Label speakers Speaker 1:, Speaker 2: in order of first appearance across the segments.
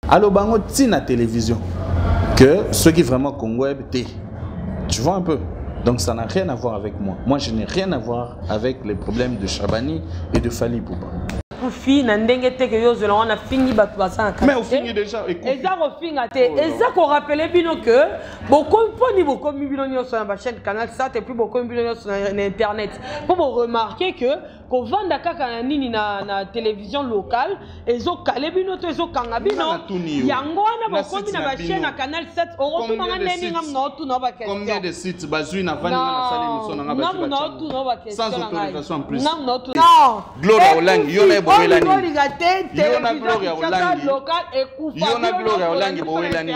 Speaker 1: Alors, bango tina télévision que ceux qui vraiment Congo tu vois un peu. Donc ça n'a rien à voir avec moi. Moi, je n'ai rien à voir avec les problèmes de Chabani et de Fally Poupa.
Speaker 2: Mais
Speaker 1: au fini déjà, écoute.
Speaker 2: Et ça qu'on rappelait bien que beaucoup de sur la chaîne Canal ça et puis beaucoup de sur internet. Pour remarquer que qu'on vend kaka nini na télévision locale et ont calé bino to zo kanga bino yango na beaucoup na chaîne Canal 7
Speaker 1: combien de sites bazui na vani na salle émission na sans autorisation en plus. Non. Gloria Olangi yona boelani. Yona Gloria Olangi. Yona Gloria Olangi boelani.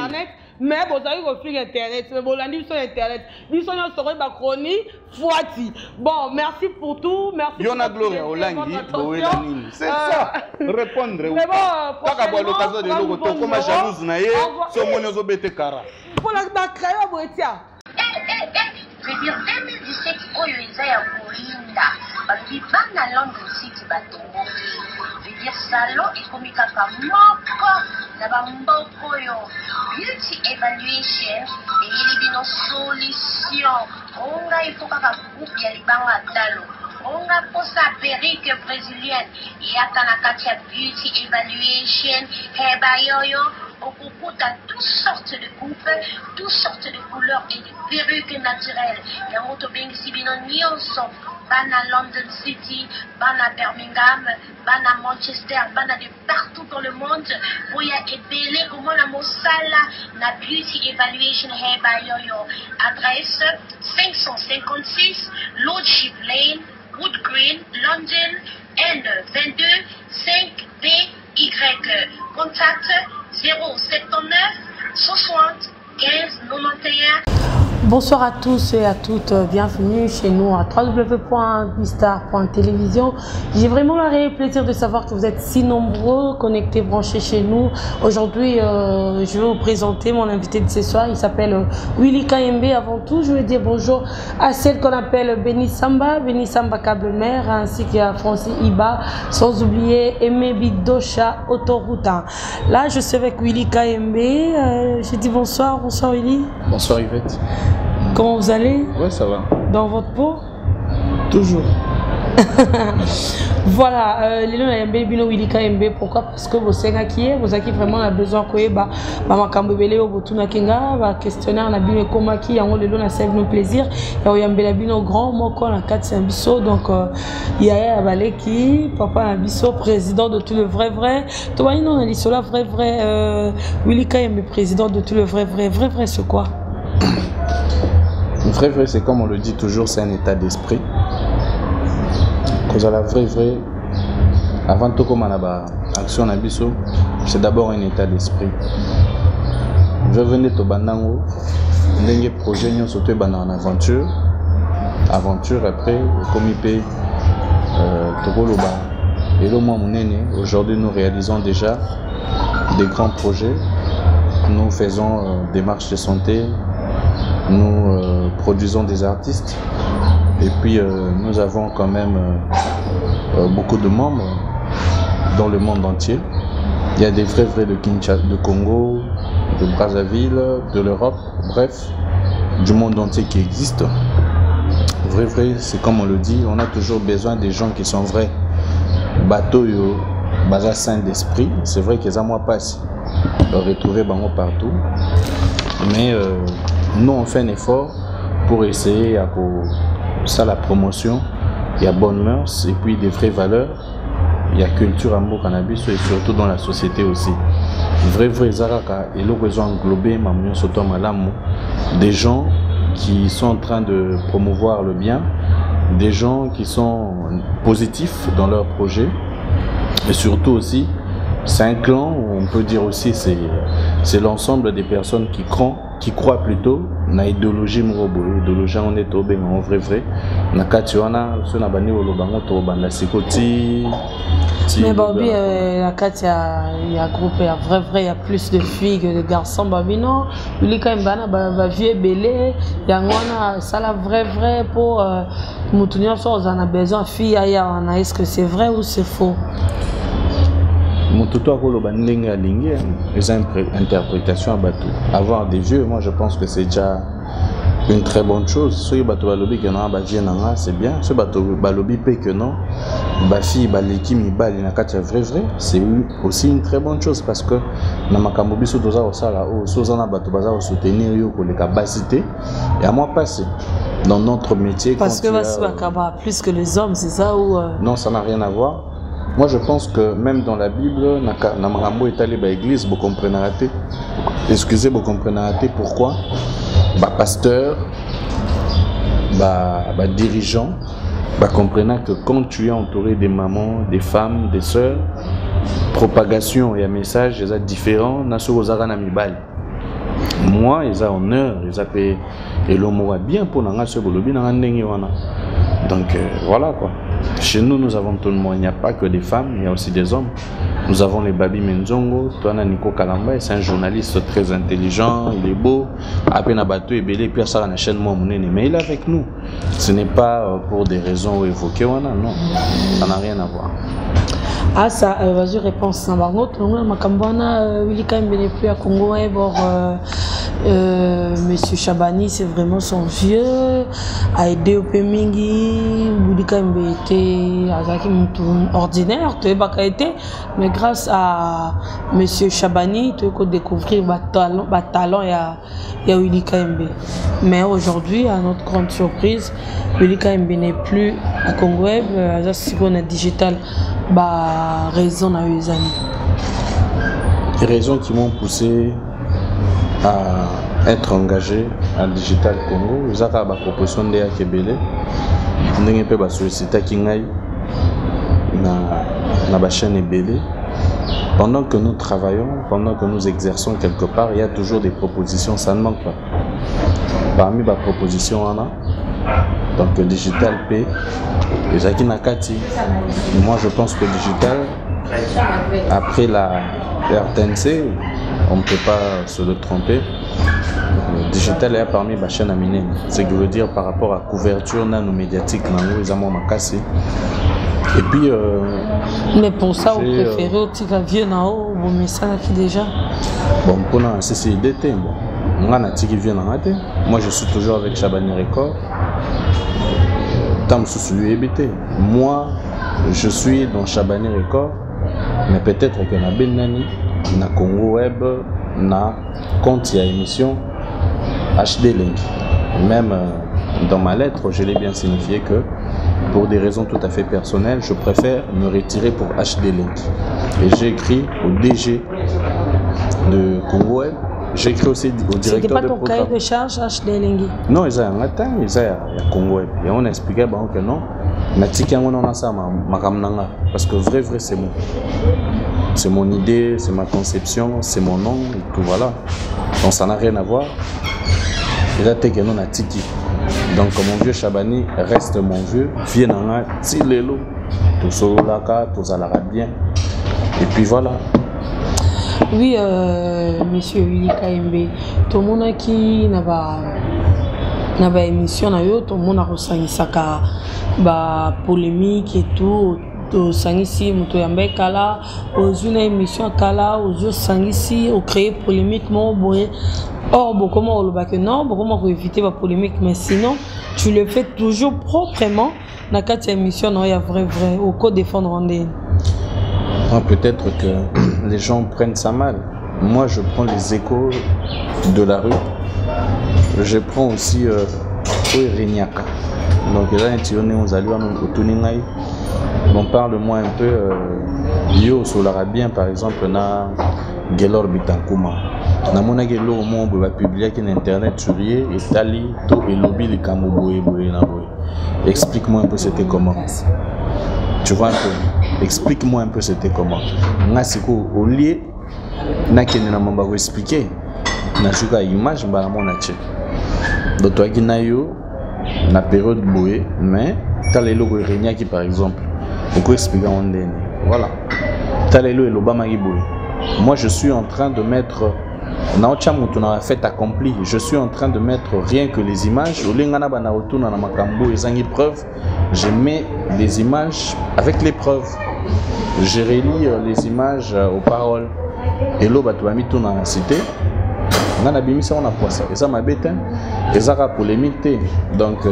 Speaker 2: Mais vous avez refusé internet, mais vous l'avez sur internet. Nous sommes sur la chronique Fouati. Bon, merci pour tout, merci.
Speaker 1: Yona Gloria Olangi boelani. C'est ça. Répondre.
Speaker 2: Mais bon,
Speaker 1: kaka boa l'occasion de logo to comme jalouse na ye, so monozo bete kara.
Speaker 2: Pour la créer boetia.
Speaker 3: Je veux dire 2017 oyo eza ya kolinda baki bana London City batongo je veux dire salon ekomi kaka moko na bamboko oyo beauty evaluation eyeli bino solution onga ifo kaka groupe ya libanga talo onga posa perruque brésilienne yaka na kati ya beauty evaluation heba yoyo okukuta toutes sortes de coupes, toutes sortes de couleurs et de perruques naturelles. Yango to bengisi bino nyonso bana London City, bana Birmingham, bana Manchester, bana de partout dans le monde. Boya ebele komona mosala na beauty evaluation heba yoyo. Adresse 556 Lordship Lane, Wood Green, London, N22 5DY. Contact 079 60 15 91.
Speaker 2: Bonsoir à tous et à toutes, bienvenue chez nous à www.bistar.télévision. J'ai vraiment le réel plaisir de savoir que vous êtes si nombreux, connectés, branchés chez nous. Aujourd'hui, je vais vous présenter mon invité de ce soir, il s'appelle Willy KMB. Avant tout, je vais dire bonjour à celle qu'on appelle Béni Samba Câble-Mère, ainsi qu'à Francis Iba, sans oublier Aimé Bidosha Autoruta. Là, je suis avec Willy KMB, je dis bonsoir Willy.
Speaker 1: Bonsoir Yvette.
Speaker 2: Comment vous allez?
Speaker 1: Ouais, ça va.
Speaker 2: Dans votre peau?
Speaker 1: Toujours.
Speaker 2: Voilà, les gens aiment bien Willy KMB. Pourquoi? Parce que vous savez qui est, vous avez vraiment besoin que maman Kambebele ou Botuna Kenga, va questionnaire na bien comment qui en les gens na save nos plaisirs. Et on y a bien au grand mot qu'on a 4 biso donc il y a Balé qui papa na biso président de tout le vrai. Toi il on a dit cela vrai Willy KMB président de tout le vrai c'est quoi?
Speaker 1: Vrai, c'est comme on le dit toujours, c'est un état d'esprit. Quand on a vrai, avant tout comme on a action à biso, c'est d'abord un état d'esprit. Je venais au Banango, un projet nous sauté en aventure après comme il paye Togoloba. Et le moment aujourd'hui nous réalisons déjà des grands projets. Nous faisons des marches de santé. Nous produisons des artistes et puis nous avons quand même beaucoup de membres dans le monde entier. Il y a des vrais de Kinshasa, de Congo, de Brazzaville, de l'Europe, bref, du monde entier qui existe. Vrai, c'est comme on le dit, on a toujours besoin des gens qui sont vrais. Bateau yo, baza saint d'esprit, c'est vrai qu'ils ont moi pas retrouver bango partout, mais nous on fait un effort pour essayer à ça la promotion, il y a bonnes mœurs et puis des vraies valeurs, il y a culture amour cannabis et surtout dans la société aussi. Vrai zaraka et le besoin englobé mamien soto malamu, des gens qui sont en train de promouvoir le bien, des gens qui sont positifs dans leurs projets et surtout aussi c'est un clan où on peut dire aussi c'est l'ensemble des personnes qui croient plutôt na idéologie mrobo idéologie on est au ben en vrai na katiwana so na bani olobango to banda sikoti
Speaker 2: mais Bobby la katia il y a groupe il y a vrai il y a plus de filles que de garçons Bobby non lui quand bana va vieux belé yangona ça la vrai pour mutunyo so on a besoin filles aya est-ce que c'est vrai ou c'est faux?
Speaker 1: mon tuto akoloba ndenge alingi les interprétations à bateau. Avoir des vieux, moi je pense que c'est déjà une très bonne chose. Ceux bateau balobi que non ba c'est bien. Ceux bateau balobi pe que non ba fille ba leki mi bali na kati vrai c'est aussi une très bonne chose parce que na makambo biso toza osala o soza na bateau baza soutenir yo ko le capacité et à moi passer dans notre métier
Speaker 2: parce que basi bakaba plus que les hommes, c'est ça ou
Speaker 1: non, ça n'a rien à voir. Moi je pense que même dans la Bible na makambo etali ba église vous comprenez raté. Excusez, vous comprenez raté pourquoi bah pasteur, bah dirigeant, bah comprenant que quand tu es entouré des mamans, des femmes, des sœurs, propagation et un message ils sont différents. Moi ils ont honneur, ils appellent et l'homme bien pour n'anga ce bolobi n'anga n'engi wana. Donc voilà quoi. Chez nous, nous avons tout le monde. Il n'y a pas que des femmes, il y a aussi des hommes. Nous avons les Babi Menzongo, Toana Nico Kalamba, c'est un journaliste très intelligent, il est beau. Apena Bato et Belé, puis ça, on a chaîne mais il est avec nous. Ce n'est pas pour des raisons évoquées, non, ça n'a rien à voir.
Speaker 2: Ah ça, vas-y, réponse. Makambana, Willy Kaimbe n'est plus à Congo, Monsieur Chabani, c'est vraiment son vieux, a aidé au Pemingi, Willy Kaimbe était ordinaire, mais grâce à Monsieur Chabani, tu peux découvrir talent et à Willy Kaimbe. Mais aujourd'hui, à notre grande surprise, Willy Kaimbe n'est plus à Congo, c'est qu'on digital. Bah, raison à eux amis.
Speaker 1: Les raisons qui m'ont poussé à être engagé à Digital Congo, ils ont la proposition de Akebele, ils ont sollicité Kingai na la chaîne Ebele. Pendant que nous travaillons, pendant que nous exerçons quelque part, il y a toujours des propositions, ça ne manque pas. Parmi les propositions, on a donc Digital P, et Jackie Nakati. Moi je pense que Digital, après la RTNC, on ne peut pas se le tromper. Digital est parmi les chaînes aminées. Ce qui veut dire par rapport à la couverture nano-médiatique, ils ont cassé. Et puis.
Speaker 2: Mais pour ça, vous préférez aussi la vieux Nao, vos messages qui déjà.
Speaker 1: Bon, pour nous, c'est CCDT. Moi je suis toujours avec Chabani Record. Moi, je suis dans Chabani Record, mais peut-être que na Benani, na Congo Web, na compte y a émission HD Link. Même dans ma lettre, je l'ai bien signifié que pour des raisons tout à fait personnelles, je préfère me retirer pour HD Link. Et j'ai écrit au DG de Congo Web. J'ai écrit aussi au directeur de programme.
Speaker 2: C'était pas ton cahier de charge HD Link?
Speaker 1: Non, ils ont un matin, ils ont un Congo Web. Et on a expliqué que non. Parce que vrai, c'est bon. C'est mon idée, c'est ma conception, c'est mon nom, et tout voilà. Donc ça n'a rien à voir. Et là, t'es que non, tiki. Donc mon vieux Chabani reste mon vieux. Viens en Tilelo. Tout solaka, tout ça bien. Et puis voilà.
Speaker 2: Oui, monsieur Willy Kaimbe, tout le monde qui n'a pas émission, tout le monde a reçu sa polémique et tout. Au Sangisi, Mouto Yambe Kala, aux une émission Kala, aux autres Sangisi, au créer polémique, or, comment on le bat que non, comment on peut éviter la polémique, mais sinon, tu le fais toujours proprement. Dans cette émission, il y a vrai, au code défendre en ligne.
Speaker 1: Peut-être que les gens prennent ça mal. Moi, je prends les échos de la rue. Je prends aussi Renyaka. Donc là, on parle-moi un peu Yo Solarabien, par exemple, na Gelor Bitankuma. Na mona Gelor mo ba publier sur internet sur et tali to elobi li kamoboye boye na boye. Explique-moi un peu c'était comment. Tu vois un peu. Explique-moi un peu c'était comment. Ngasiko au lieu na kene na mamba expliquer. Na juka image mbala mona che. Donc toi qui na yo na période boye mais t'as les logos Renyaki par exemple. Pourquoi expliquer en dernier? Voilà. Talelo et l'Obama Giboui. Moi, je suis en train de mettre. On a fait accompli. Je suis en train de mettre rien que les images. Je mets des images avec les preuves. je relis les images aux paroles. Et là, tu vas mettre tout dans la cité. On a mis ça, on a poissé. Et ça m'a bêté. Et ça a polémique. Donc,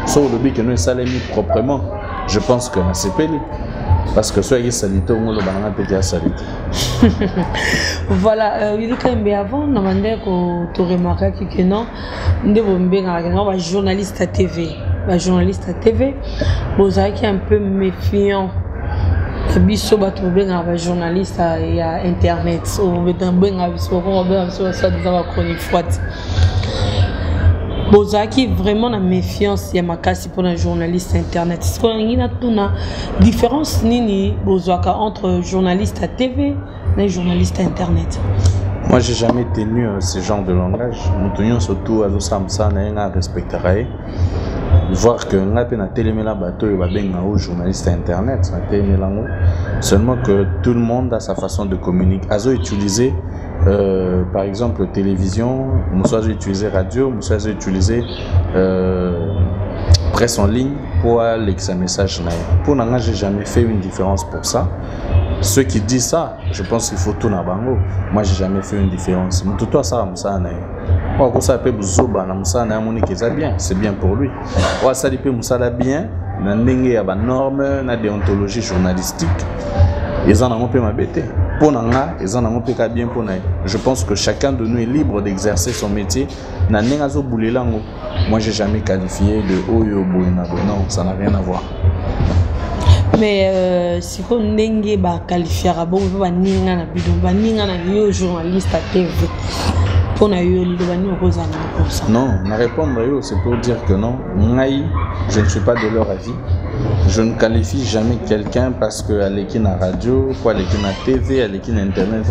Speaker 1: sur le but que nous sommes proprement, je pense que c'est payé. Parce que soit il est salité, on a peut-être salité.
Speaker 2: Voilà, il est avant, on a demandé que tu remarques que non, on est journaliste à TV. Journaliste à TV, vous avez un peu méfiant. Biso bato benga journaliste à internet ou benga biso ko benga biso ça des chronique froide. Bozaki vraiment la méfiance ya makasi pour un journaliste internet. Est-ce qu'on a une différence nini bozaka entre journaliste à TV et journaliste à internet?
Speaker 1: Moi j'ai jamais tenu ce genre de langage. Nous tenions surtout à ça na respecterai. Voir que nous avons télémé la bateau et un journaliste internet, seulement que tout le monde a sa façon de communiquer. Azo utiliser par exemple télévision, nous avons utilisé radio, nous avons utilisé presse en ligne pour laisser un message. Pour nous, j'ai jamais fait une différence pour ça. Ceux qui disent ça, je pense qu'il faut tout na bango. Moi j'ai jamais fait une différence. Tout toi ça c'est bien pour lui. Ça bien, il y a des normes, la déontologie journalistique. Ils en ont peu m'embêter. Pour nous, ils en ont peu bien pour nous. Je pense que chacun de nous est libre d'exercer son métier. Moi j'ai jamais qualifié de Oyo Bouna. Non, ça n'a rien à voir.
Speaker 2: Mais si on n'est pas qualifié, on va être journaliste à TV.
Speaker 1: Non, ma réponse c'est pour dire que non, je ne suis pas de leur avis. Je ne qualifie jamais quelqu'un parce qu'elle est à la radio, elle est à la TV, elle est à internet,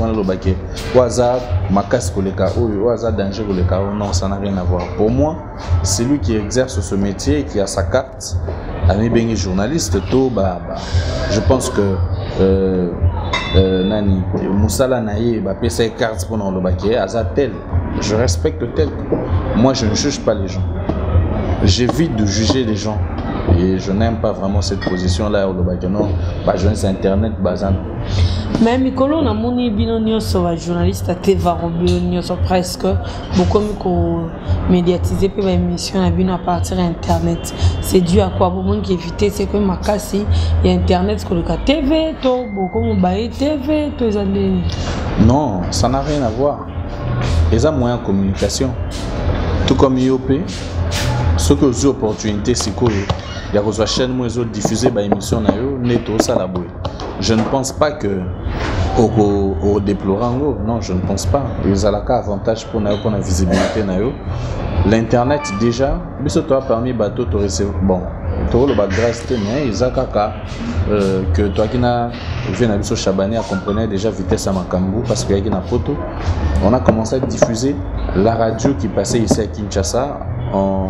Speaker 1: au hasard, ma casse pour les cas, au hasard danger pour les cas, non, ça n'a rien à voir. Pour moi, c'est lui qui exerce ce métier, qui a sa carte, un journaliste, je pense que Nani, Moussala Naye, sa carte pour nous le hasard tel. Je respecte tel. Moi, je ne juge pas les gens. J'évite de juger les gens. Et je n'aime pas vraiment cette position-là. Je suis internet, bazan.
Speaker 2: Mais Mikolo, on a mon journaliste à TV, presque beaucoup médiatisé pour l'émission à partir d'internet. C'est dû à quoi? Pour moi qui éviter, c'est que ma casse, il y a internet sur le cas TV, beaucoup TV,
Speaker 1: non, ça n'a rien à voir. Les moyens de communication, tout comme IOP, ce que vous avez opportunité, c'est que il y a des chaînes qui diffusées des émissions, je ne pense pas que au déplorant, non, je ne pense pas. Ils ont avantage pour la visibilité. L'internet déjà, mais toi parmi bateaux, tu recevais bon. Tu as le grâce mais ils ont que toi qui n'as vu Nabiso Chabani a compris déjà vitesse à Makambu parce qu'il y a une photo. On a commencé à diffuser la radio qui passait ici à Kinshasa en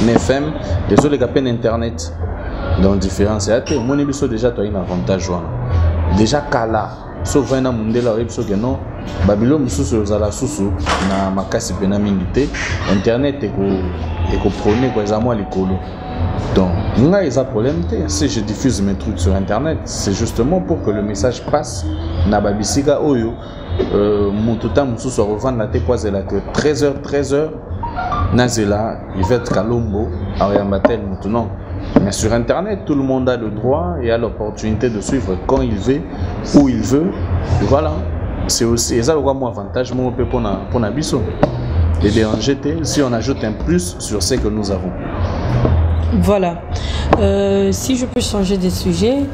Speaker 1: FM, les autres capés internet. Donc différence c'est mon émission déjà tu as un avantage déjà Kala sauf un monde là émission que non Babylone mususu zala susu na makasi pena mingité internet et ko prôner quoi za moi likolo. Donc, il y a un problème. Si je diffuse mes trucs sur internet, c'est justement pour que le message passe. Nababisiga Oyo, Moutouta Moussou se revend la tépoisela que 13h, Nazela, Yvette Kalombo, Ariambatel, Moutounon. Mais sur internet, tout le monde a le droit et a l'opportunité de suivre quand il veut, où il veut. Et voilà. C'est aussi ça le avantage pour Nabiso. Et déranger si on ajoute un plus sur ce que nous avons.
Speaker 2: Voilà. Si je peux changer de sujet,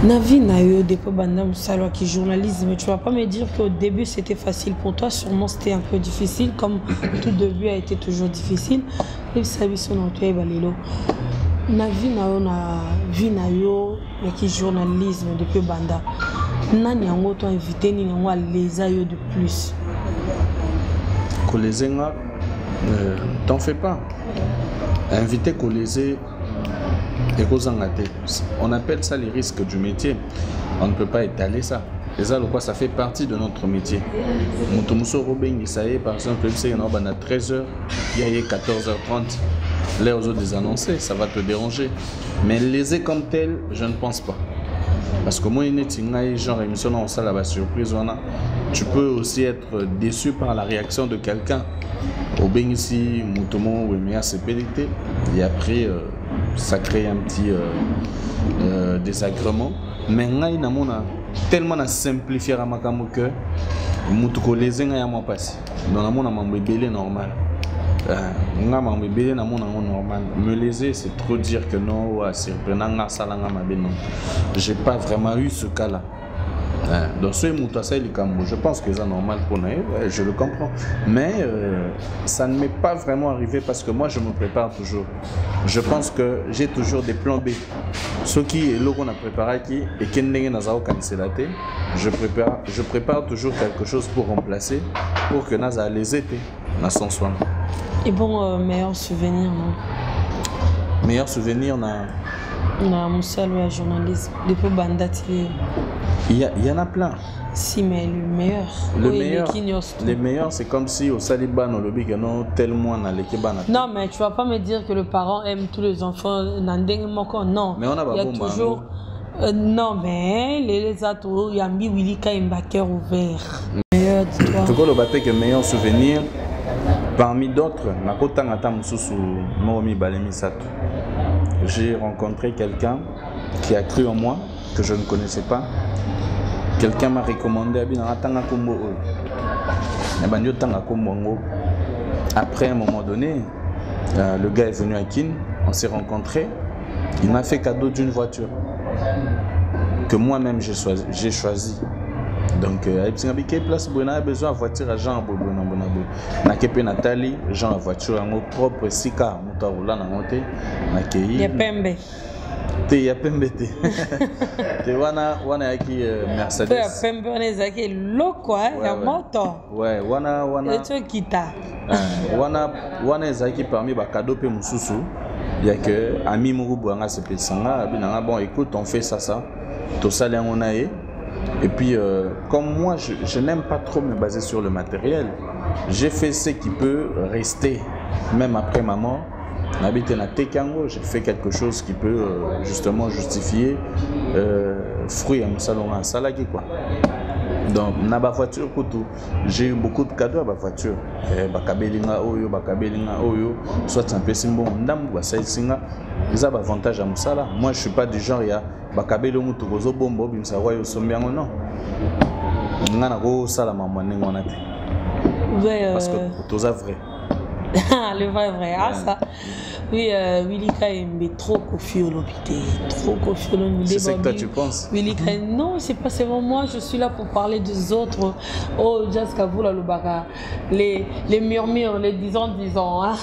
Speaker 2: Navi Nayo, depuis Bandam Salwa qui journaliste, mais tu vas pas me dire qu'au début c'était facile pour toi, sûrement c'était un peu difficile, comme tout début a été toujours difficile. Et ça, Navi Nayo, Navi Nayo, qui journalisme depuis Banda. Nani yango to invité ni yango les ayo de plus.
Speaker 1: Kolezenga, t'en fais pas. Inviter Kolezé et Kozangate. On appelle ça les risques du métier. On ne peut pas étaler ça. Et ça, ça fait partie de notre métier. Moutoumousso Robin, ça y est, par exemple, il y a 13h, il y a 14h30. Là, aux autres des annoncés, ça va te déranger. Mais léser comme tel, je ne pense pas. Parce que moi, genre émission on ça la surprise, tu peux aussi être déçu par la réaction de quelqu'un. Au bien ici, Moutomo ou Emia CPDT, et après ça crée un petit désagrément. Mais il y a tellement simplifié à ma cam que Moutoko les enga ya moi passé. Dans la monde mon bébé normal. Mon bébé na mon normal. Me léser c'est trop dire que non ouais, c'est prenant ça là ma non. J'ai pas vraiment eu ce cas là. Donc ce moutassa il cambo, je pense que c'est normal pour nous, je le comprends. Mais ça ne m'est pas vraiment arrivé parce que moi je me prépare toujours. Je pense que j'ai toujours des plans B. Ce qui est là qu'on a préparé qui et qui n'est pas cancellé, je prépare toujours quelque chose pour remplacer, pour que nous allons les aider dans son soin.
Speaker 2: Et bon, meilleur souvenir, non?
Speaker 1: Meilleur souvenir, non?
Speaker 2: Non, Moussa, le journaliste, depuis Bandati.
Speaker 1: Il y en a plein.
Speaker 2: Si, mais le meilleur.
Speaker 1: Le meilleur, c'est comme si au Saliban, au lobby, non tellement dans l'équipe.
Speaker 2: Non, mais tu vas pas me dire que le parent aime tous les enfants. Non.
Speaker 1: Mais on a
Speaker 2: il y a toujours. Non, mais les autres, il y a mis Willy Kaimba cœur ouvert. Meilleur, dis-toi.
Speaker 1: En tout cas, le bâtiment que meilleur souvenir, parmi d'autres, j'ai rencontré quelqu'un qui a cru en moi, que je ne connaissais pas. Quelqu'un m'a recommandé après, à un moment donné, le gars est venu à Kin, on s'est rencontrés. Il m'a fait cadeau d'une voiture que moi-même j'ai choisi. Donc, il a besoin de voiture à Jean Bobo. Nathalie, Jean la voiture en propre Sika,
Speaker 2: il y a Pembe.
Speaker 1: Il y a Pembe. Il y a Mercedes.
Speaker 2: Il y a Pembe, il y a loco, il y a moto.
Speaker 1: Ouais, il y a parmi les cadeaux pour Moussoussou. Il y a que Ami Mourou se pesanga. Bon, écoute, on fait ça. Tout ça, on a. Et puis, comme moi, je n'aime pas trop me baser sur le matériel, j'ai fait ce qui peut rester, même après ma mort. J'ai fait quelque chose qui peut justement justifier fruit à mon salon à Salaki, quoi. Donc, na ba voiture j'ai eu beaucoup de cadeaux à ma voiture. Bakabelinga oyo, soit un peu simbo ndam ba singa. Ils ont avantage à Moussala. Moi, je ne suis pas du genre, il y a Bakabelo Moutogozo Bombo, Bimsawa, Yosombiango, non. Il y a un salama, parce que tout ça vrai.
Speaker 2: Le vrai. Ah, ça. Oui, Willy Kaimbe, trop confiolomité.
Speaker 1: C'est ce que toi tu penses?
Speaker 2: Willy Kaimbe, non, c'est pas seulement moi, je suis là pour parler des autres. Oh, Jaska Voula Lubaka. Les murmures, les disons. Hein.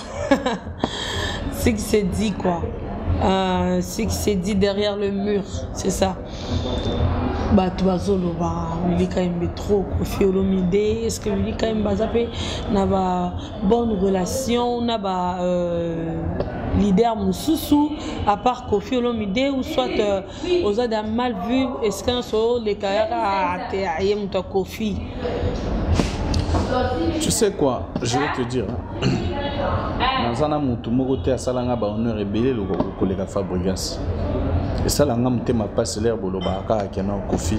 Speaker 2: Ce qui s'est dit, quoi. Ce qui s'est dit derrière le mur, c'est ça. Bah, tu vas solo, Willy Kaimbe trop confiolomide. Est-ce que Willy Kaimbe n'a pas bonne relation, n'a pas leader Moussoussou, à part Kofi Olomide ou soit aux autres mal vu, est-ce qu'un seul les carrières à Ayem Kofi?
Speaker 1: Tu sais quoi, je vais te dire. Dans un moment, tout le monde a salanga ba honneur et belé le collègue Fabregas. Et ça la ngam tema passe l'air boloba ka kena Kofi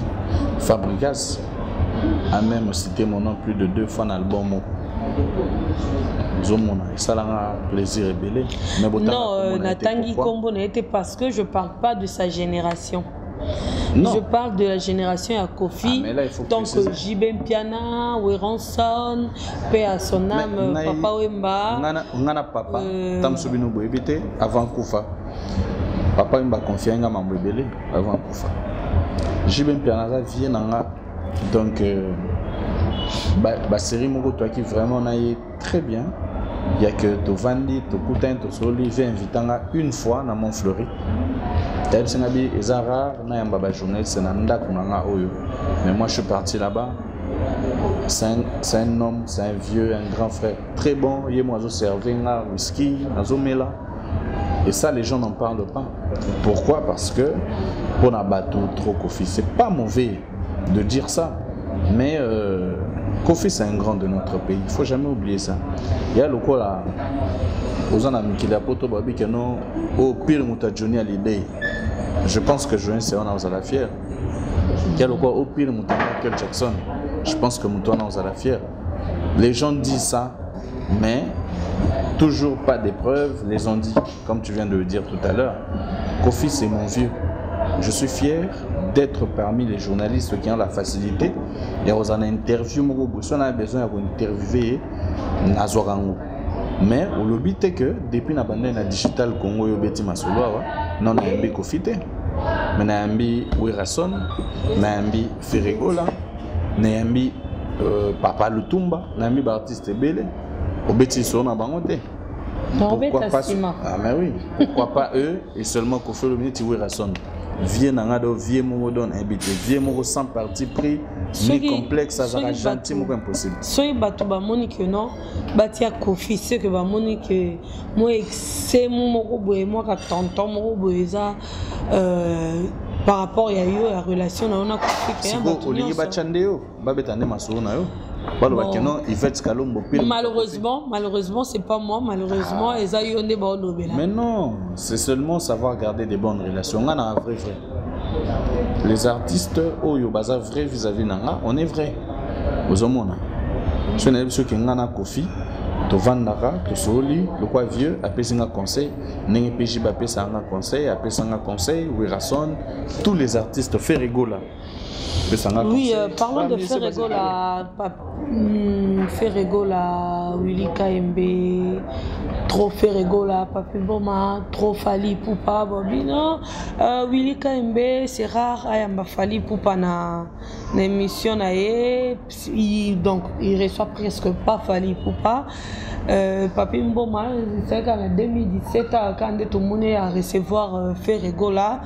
Speaker 1: Fabregas a même cité mon nom plus de 2 fois dans l'album. Ça a plaisir et belé.
Speaker 2: Non, Natangi Kombo n'était parce que je ne parle pas de sa génération. Non. Je parle de la génération à Kofi. Donc Jibem Piana, Weranson, paix à son âme, Papa Wemba.
Speaker 1: Ngana papa, tam subinu boebite avant Koufa. Papa Wemba confie à Mambo belé avant Koufa. Jibem Piana vient nanga donc série Mogo toi qui vraiment naïe très bien. Il y a que Tovandi, Tokutin, Tosoli, j'ai invité une fois dans Montfleury. C'est rare, mais moi je suis parti là-bas. C'est un homme, c'est un vieux, un grand frère très bon. Il m'a servi un whisky, et ça les gens n'en parlent pas. Pourquoi? Parce que pour un bateau trop Kofi, c'est pas mauvais de dire ça, mais Kofi c'est un grand de notre pays. Il faut jamais oublier ça. Il y a le quoi là. Aux amis qui la poto babi que non au pire muta Johnny à l'idée. je pense que Joël c'est on a la fière. Quel quoi au pire Michael Jackson. Je pense que Moutouana on a la fière. Les gens disent ça, mais toujours pas des preuves. Les ont dit, comme tu viens de le dire tout à l'heure, Kofi c'est mon vieux. Je suis fier d'être parmi les journalistes qui ont la facilité. Et on a une interview, si on a besoin d'interviewer Nazorango. Mais au lobby c'est que depuis la digital Congo yo beti masolo non na mbi Kofite. Mais na mbi Wirason, na mbi Ferregola, na mbi Papa Lutumba, na mbi artiste Bele. Au beti so na bango te.
Speaker 2: Pourquoi pas
Speaker 1: ah mais oui, pourquoi pas eux et seulement Kofi le minute Wirason. Vieux nangado, vieux mogo donne habité, vieux mogo sans parti pris, ni complexe, ça sera gentil, mogo impossible.
Speaker 2: Soy batu ba monique non, batia Kofi, c'est que ba monique, moi c'est mon mogo boé, moi quand tonton mogo boé ça, par rapport il y a eu la relation on a Kofi qui
Speaker 1: est un batu. Oligi bachandeo, babetane masou na yo.
Speaker 2: Malheureusement, c'est pas moi. Malheureusement,
Speaker 1: mais non, c'est seulement savoir garder des bonnes relations. On a un vrai. Les artistes, baza vrai vis-à-vis nanga, on est vrai. Aux hommes, je n'ai pas qui ngana Kofi, to vandara, to soli, le quoi vieux, appelle ça un conseil, n'engé péji bapé ça un conseil, appelle ça un conseil, Wirason, tous les artistes Ferregola.
Speaker 2: Oui, parlons de Ferregola, Willy KMB, trop Ferregola, Papi Boma, trop Fali Poupa, Bobino. Willy KMB, c'est rare, Ayamba Fali Poupa na émission, donc il reçoit presque pas Fali Poupa. Papi Mboma, c'est qu'en 2017, quand tout le monde a recevoir Ferregola,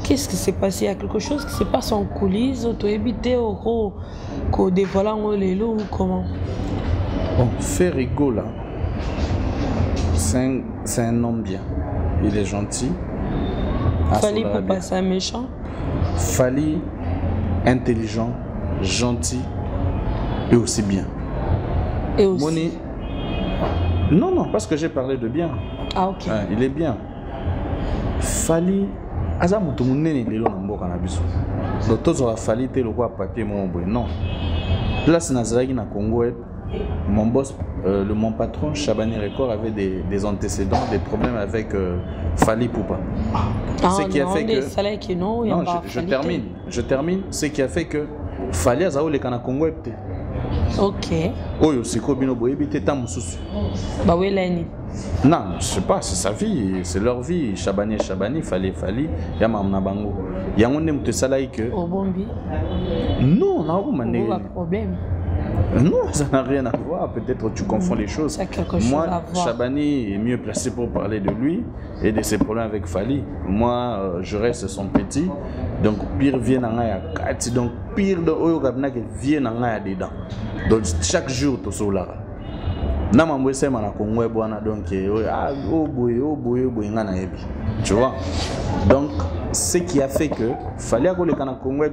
Speaker 2: qu'est-ce qui s'est passé? Il y a quelque chose qui se passe en coulisses, tu as évité au dévoilant les loups ou comment?
Speaker 1: Bon, Ferregola, c'est un homme bien. Il est gentil.
Speaker 2: Fali Poupa, c'est un méchant.
Speaker 1: Fali, intelligent, gentil et aussi bien.
Speaker 2: Et aussi.
Speaker 1: Moni, non, parce que j'ai parlé de bien.
Speaker 2: Ah, ok.
Speaker 1: Il est bien. Fali, Azamu tout le monde n'est pas cannabis. Donc, tout ça Fali, t'es le roi papier, mon boy. Non. Place Nazaraki na Congo, mon boss, mon patron, Chabani Record, avait des antécédents, des problèmes avec Fali Poupa.
Speaker 2: Ce qui a fait que. Non,
Speaker 1: je termine. Ce qui a fait que Fali Azao le Kana Congo.
Speaker 2: Ok.
Speaker 1: Oyo siko bino boyebi te tam mususu.
Speaker 2: Ba welani.
Speaker 1: Non, je sais pas, c'est sa vie, c'est leur vie. Chabani, Fali, yama na bango. Yango ne mute salai que.
Speaker 2: Obombi.
Speaker 1: Non, na ko mané.
Speaker 2: Pas de problème.
Speaker 1: Non, ça n'a rien à voir. Peut-être tu confonds les choses. Moi, Chabani est mieux placé pour parler de lui et de ses problèmes avec Fali. Moi, je reste son petit. Donc, pire vient en a kati. Donc, pire de Oyo Gabna qui vient en a dedans. Donc, chaque jour, tu es là. Namambwe sema na Congo bwana donc tu vois. Donc, ce qui a fait que Fali a collé kana Congo.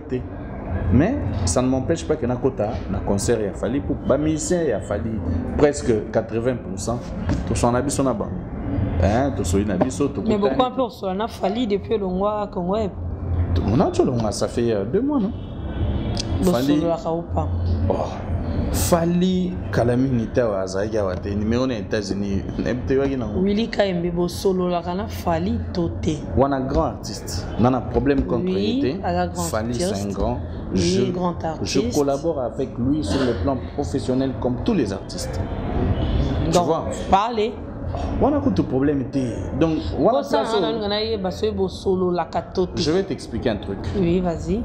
Speaker 1: Mais ça ne m'empêche pas que Nakota, na concert, il a fallu pour les musiciens, il a fallu presque 80%. Tout son habit son abat. Tout son habit son.
Speaker 2: Mais pourquoi on a fallu depuis le mois Congo?
Speaker 1: On a tout le mois, ça fait 2 mois, non?
Speaker 2: Fallu.
Speaker 1: Fali Kalaminita wa Azaïga wa te numéro aux États-Unis.
Speaker 2: Willy KMB solo la kana Fali toté.
Speaker 1: On a grand artiste. On a un problème contre lui. Fali c'est un grand. Je collabore avec lui sur le plan professionnel comme tous les artistes. Tu vois?
Speaker 2: Parlez.
Speaker 1: On a tout problème. Donc, je vais t'expliquer un truc.
Speaker 2: Oui, vas-y.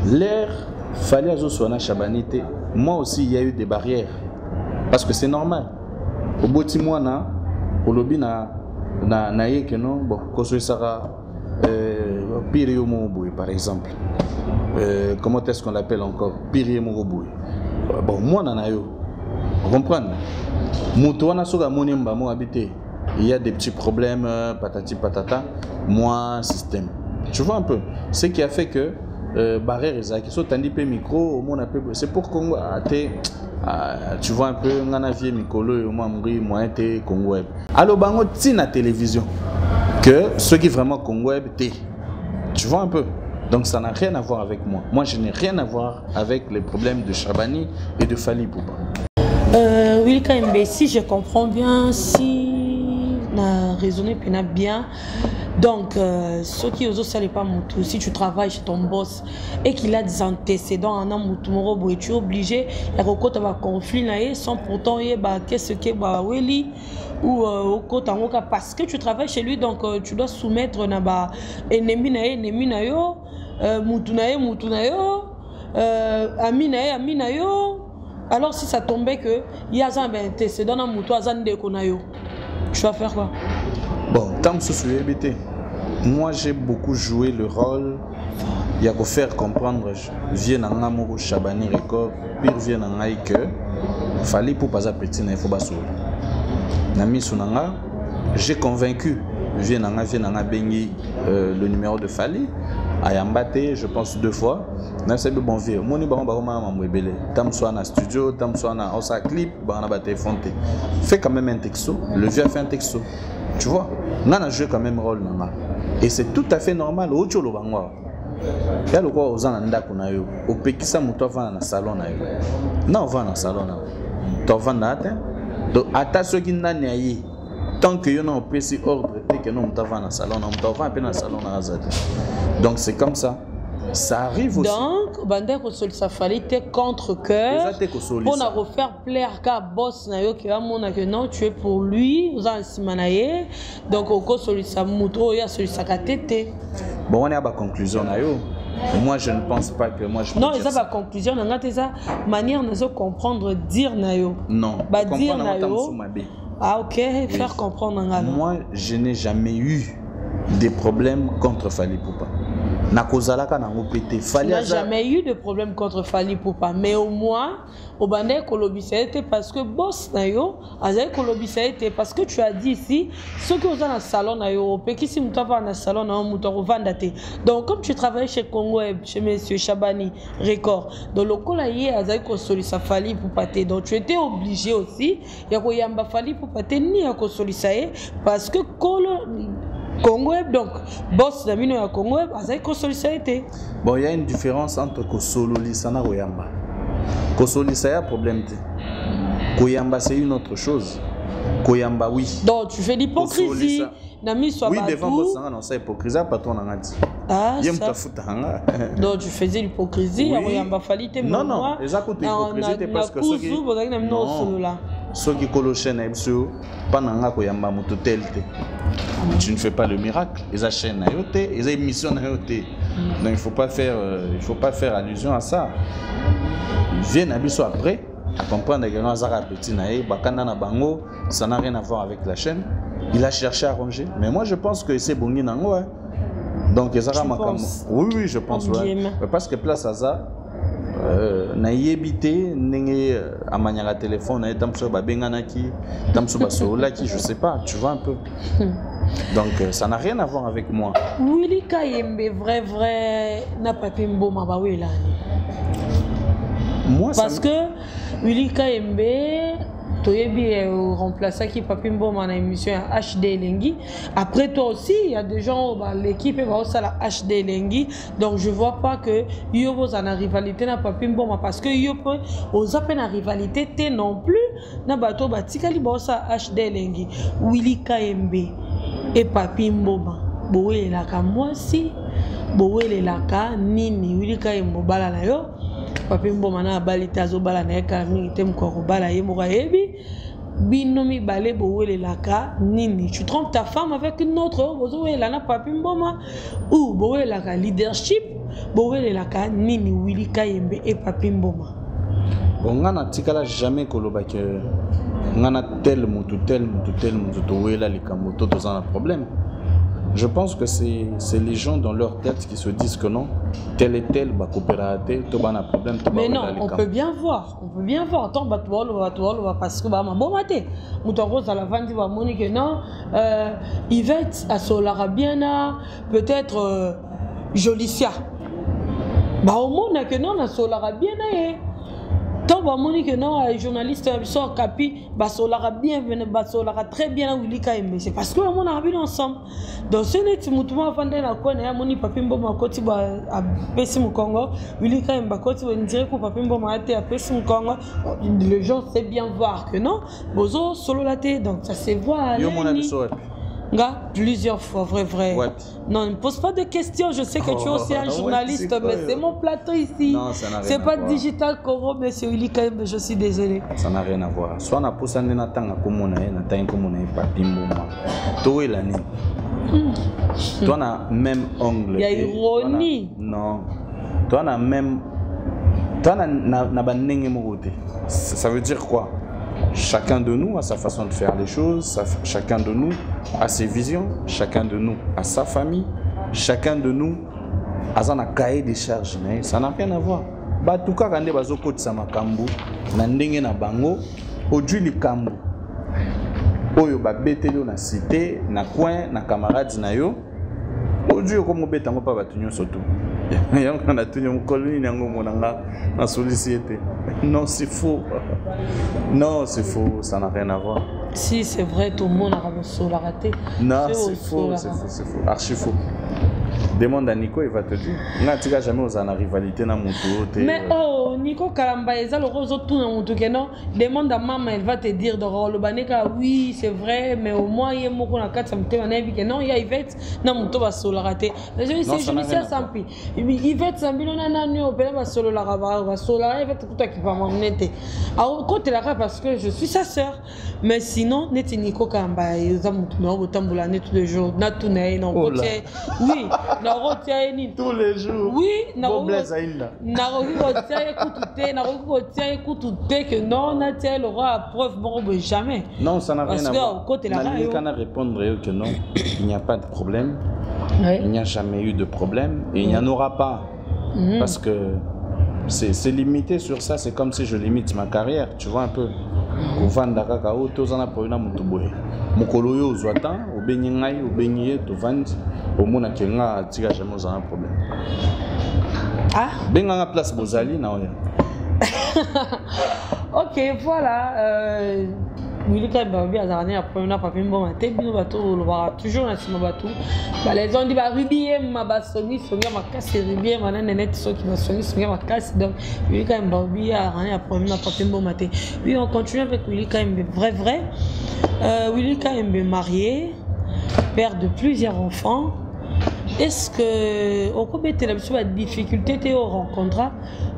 Speaker 1: L'air Fali Azoswana Chabanité. Moi aussi, il y a eu des barrières. Parce que c'est normal. Au boti moana, au lobby na que non, bon, koso sara Pirio Moboui par exemple. Comment est-ce qu'on l'appelle encore? Pirio Moboui. Bon, moi na yo. Vous comprenez? Moutouana soga monimba mo habité. Il y a des petits problèmes, patati patata. Moi, système. Tu vois un peu. Ce qui a fait que barrière Isaac, so tandi pe micro, c'est pour Congo. Tu vois un peu, on a vieux Mikolo et moi Congo. Alors bango tina télévision. que ceux qui vraiment Congo habitent. Tu vois un peu? Donc ça n'a rien à voir avec moi. Moi, je n'ai rien à voir avec les problèmes de Chabani et de Fally Poupa.
Speaker 2: Oui, KMB, si je comprends bien, si on a raisonné bien, donc ceux qui osent saler pas Moutou, si tu travailles chez ton boss et qu'il a des antécédents en Moutou Morobo et tu es obligé de recoudre un conflit sans pourtant qu'est-ce que Weli ou parce que tu travailles chez lui, donc tu dois soumettre ennemi na yo Moutou na yo ami na yo. Alors si ça tombait que il y a un antécédent dans Moutou azan de konayo, tu vas faire quoi?
Speaker 1: Bon, tant que je habité, moi j'ai beaucoup joué le rôle. Il y a qu'à faire comprendre, viens en amour Chabani Record, pire viens en aïe que Fally Poupa za petit na il faut basso. Nami sunanga, j'ai convaincu viens en bengi le numéro de Fally. Ayambate, je pense 2 fois. Na c'est bon vieux. Moni ba mamwebele. Tam soit na studio, tam soit na osa clip, ba na bate fonté. Fais quand même un texto. Le vieux a fait un texto. Tu vois? On a joué quand même rôle nanga. Et c'est tout à fait normal. Ocho lo bangwa. Ya lo kwa ozana ndako na yo. Opekisa muto va na salon na yo. Na va na salon na. To va na ata. Do ata so ki ndani ayi. Tant que yo na opesi ordre te que non muto va na salon na, muto va na salon na azate. Donc c'est comme ça. Ça arrive aussi.
Speaker 2: Donc, Bandeko Solisa Fally t'es contre cœur pour na refaire plaire qu'à boss na yo qui va mona que non tu es pour lui, vous en simanaye. Donc au Solisa Mouto ya Solisa Katete.
Speaker 1: Bon on est à la conclusion na yo. Moi je ne pense pas que moi je.
Speaker 2: Non, ils ont la conclusion, on a ça manière de comprendre dire na yo.
Speaker 1: Non.
Speaker 2: Bah dire na yo. Ah OK, oui. Faire comprendre na.
Speaker 1: Moi je n'ai jamais eu des problèmes contre Fally Poupa. Tu
Speaker 2: n'as jamais eu de problème contre Fally Poupa, mais au moins, au bandé kolobissaïté parce que boss nayo, azay kolobissaïté parce que tu as dit ici, ceux qui sont dans le salon nayo, qui si muta va dans le salon nayo, muta revendate. Donc comme tu travailles chez Congo, chez Monsieur Chabani Record, dans le col aïe azay kosolisa Fally Poupa, donc tu étais obligé aussi, ya koyamba Fally Poupa ni ya kosolisaye parce que Congo, donc, boss d'Amino à Congo, avec Kosolissaïté.
Speaker 1: Bon, il y a une différence entre Kosololisa et Koyamba. Kosolisa, il y a un problème. Koyamba, c'est une autre chose. Koyamba, oui.
Speaker 2: Donc, tu fais l'hypocrisie.
Speaker 1: Oui, devant Bossanga, non, c'est hypocrisie, pas toi, on a dit.
Speaker 2: Ah, ça. Donc, tu faisais l'hypocrisie, Koyamba, Fally, t'es
Speaker 1: non, non, exactement, l'hypocrisie, parce que ceux qui... Non. Ceux qui colochent pendant que tu ne fais pas le miracle. Ils achètent na yote, ils ont une mission na yote. Donc il faut pas faire allusion à ça. Ils viennent à biso après à comprendre que nous avons petit naé, bakanda na bango, ça n'a rien à voir avec la chaîne. Il a cherché à ranger, mais moi je pense que c'est bongi nango. Donc ils ont oui, je pense ouais. Parce que place à ça. Na yebité n'engé à manière téléphone na tamso ba benganaki tamso ba solaki je sais pas tu vois un peu donc ça n'a rien à voir avec moi.
Speaker 2: Willy Kayembe vrai n'a pas pu mboma ba wela moi parce que Willy Kayembe Toyebi remplacé qui Papi Mboma dans l'émission HD Lengi. Après toi aussi, il y a des gens, l'équipe va aussi à la HD Lengi. Donc je ne vois pas que Yobo a une rivalité na Papi Mboma parce que Yobo aux appels à rivalité t'es non plus na bateau batikali ba aussi à HD Lengi. Willy Kayembe et Papi Mboma. Bowe la ka moi si bowe la ka nini Willy Kayembe bala na yo. Papi Mboma na balita zo bala na eka mingi te mko bala ye mo yebi binomi balé bowele laka nini tu trompes ta femme avec une autre bowele la na Papi Mboma ou bowele laka leadership bowele laka nini Willy Kayembe et Papi Mboma.
Speaker 1: Bon ngana tikala jamais koloba que ngana tel mutu towela likambo to dans un problème. Je pense que c'est les gens dans leur tête qui se disent que non, tel et tel va coopérer, tout va un problème.
Speaker 2: Mais non, on peut bien voir. Tant parce que bah bon maté, Moutoro à la fin va monique que non, Yvette à Solarabiana, peut-être Jolicia. Bah au monde que non, à Solarabiana Tant que non, les journalistes sont capi, basolara bien, basolara très bien Willy Kaembe. C'est parce que on a habité ensemble. Donc ce n'est pas tout avant de la quoi, n'a moni papimbo ma koti à Pessim Congo. Willy Kaembe koti on dirait que papimbo ma été à Pessim Congo. Les gens savent bien voir que non, bozo solo la tête, donc ça se voit.
Speaker 1: Yo mon ami soit.
Speaker 2: Plusieurs fois, vrai. Ouais. Non, ne me pose pas de questions. Je sais que tu es aussi un journaliste, mais c'est mon plateau ici.
Speaker 1: Non, ça n'a rien à voir.
Speaker 2: C'est pas Digital Congo, monsieur Willy Kaembe, je suis désolé.
Speaker 1: Ça n'a rien à voir. Soit na pousse na tanga comme on est, na tanga comme on est pas timoma. Toi et l'année. Toi na même ongle.
Speaker 2: Il y a ironie.
Speaker 1: Non. Toi na même. Toi na banenge mogote. Ça veut dire quoi? Chacun de nous a sa façon de faire les choses, chacun de nous a ses visions, chacun de nous a sa famille, chacun de nous a un cahier de charges. Ça n'a rien à voir. En tout cas, quand on a un makambu, on a bango, aujourd'hui le kambu. Oyo ba betelo na cité, na coin, na camarades na yo. Aujourd'hui comme betango pa batunyo soto. On a tenu mon colonie na sollicité. Non, c'est faux. Non, c'est faux, ça n'a rien à voir.
Speaker 2: Si, c'est vrai, tout le monde a raté.
Speaker 1: Non, c'est faux, c'est faux. Archi faux. Demande à Nico, il va te dire. Tu n'as jamais osé la rivalité dans mon tour.
Speaker 2: Mais oh, Nico Kalamba, le rose tout dans mon tour. Demande à maman, elle va te dire de le baneka, oui, c'est vrai, mais au moins, il y a mon qu'on a 4 que non, il y a Yvette, non, mon tour va se la rater. Je me suis à Sampi. Yvette, Sambi, on a un anneau, on va solo la rabat, on va solo la Yvette, tout à qui va m'emmener. Alors, côté la parce que je suis sa sœur. Mais sinon, Neti Nico Kalamba, ils ont mon tamboulane tous les jours, Natouné, non, oui.
Speaker 1: Tous les jours.
Speaker 2: Oui, que non, Natel aura preuve, bon, jamais.
Speaker 1: Non, ça n'a rien à voir. Quand on répondre que non, il n'y a pas de problème. Il n'y a jamais eu de problème et il n'y en aura pas. Parce que c'est limité sur ça, c'est comme si je limite ma carrière, tu vois un peu. Kovanda kaka tozana poina mutu boye mukolo yo zwata obenyi ngai obenyi ye tovandi omona kenga tika jamais za un problème. Ah benga na place bozali na oya.
Speaker 2: OK, voilà Willy Kaembe a dernier la première papier bon matin bino bato le voir toujours na sima bato les gens dit ba rubier ma basoni songa makasi rubier manane net so qui basoni songa makasi donc Willy Kaembe a dernier la première papier bon matin. Puis on continue avec Willy Kaembe vrai Willy Kaembe marié, père de plusieurs enfants. Est-ce que au cours de la difficulté que tu rencontres